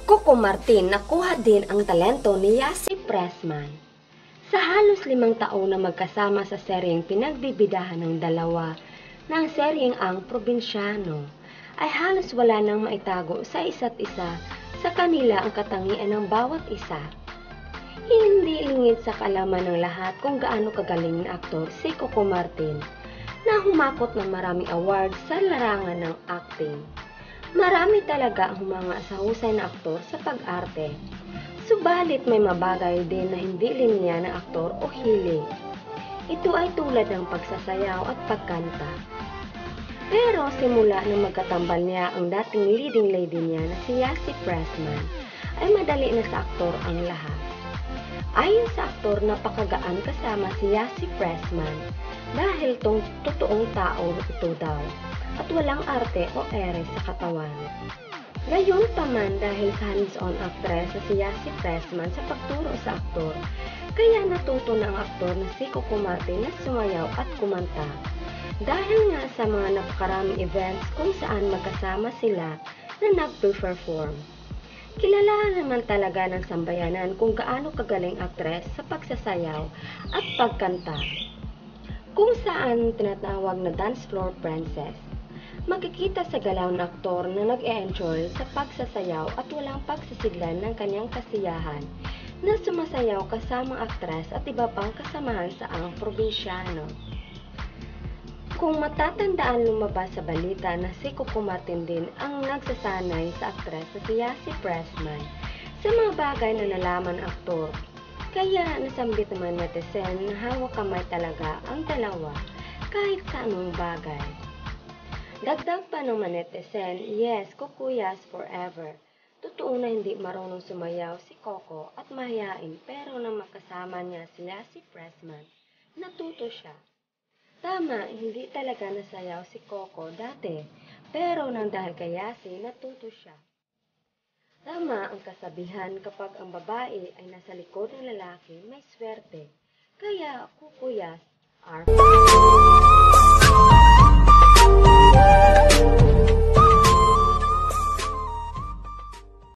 Coco Martin nakuha din ang talento ni Yasi Pressman. Sa halos 5 taon na magkasama sa seryeng pinagbibidahan ng dalawa ng seryeng Ang Probinsyano, ay halos wala nang maitago sa isa't isa sa kanila ang katangian ng bawat isa. Hindi lingid sa kaalaman ng lahat kung gaano kagaling na aktor si Coco Martin na humakot ng maraming awards sa larangan ng acting. Marami talaga ang humanga sa husay na aktor sa pag-arte. Subalit may mabagay din na hindi linya na aktor o hilig. Ito ay tulad ng pagsasayaw at pagkanta. Pero simula nang magkatambal niya ang dating leading lady niya na si Yasi Pressman, ay madali na sa aktor ang lahat. Ayon sa aktor, napakagaan kasama si Yasi Pressman dahil totoong tao ito daw at walang arte o ere sa katawan. Gayon pa man dahil sa hands-on actress na si Yasi Pressman sa pagturo sa aktor, kaya natuto na ang aktor na si Coco Martin na sumayaw at kumanta. Dahil nga sa mga napakaraming events kung saan magkasama sila na nag-perform. Kilala naman talaga ng sambayanan kung gaano kagaling aktres sa pagsasayaw at pagkanta, kung saan tinatawag na dance floor princess. Makikita sa galaw ng aktor na nag-e-enjoy sa pagsasayaw at walang pagsisiglan ng kanyang kasiyahan na sumasayaw kasama aktres at iba pang kasamahan sa Ang Probinsyano. Kung matatandaan, lumabas sa balita na si Coco Martin din ang nagsasanay sa aktres na si Yasi Pressman sa mga bagay na nalaman ng aktor. Kaya nasambit naman netizen na hawak kamay talaga ang dalawa kahit sa anong bagay. Dagdag pa naman netizen, yes, Cocuyas forever. Totoo na hindi marunong sumayaw si Coco at mahiyain, pero nang makasama niya si Yasi Pressman, natuto siya. Tama, hindi talaga nasayaw si Coco dati, pero nang dahil kay Yasi, natuto siya. Tama ang kasabihan, kapag ang babae ay nasa likod ng lalaki, may swerte. Kaya Cocuyas are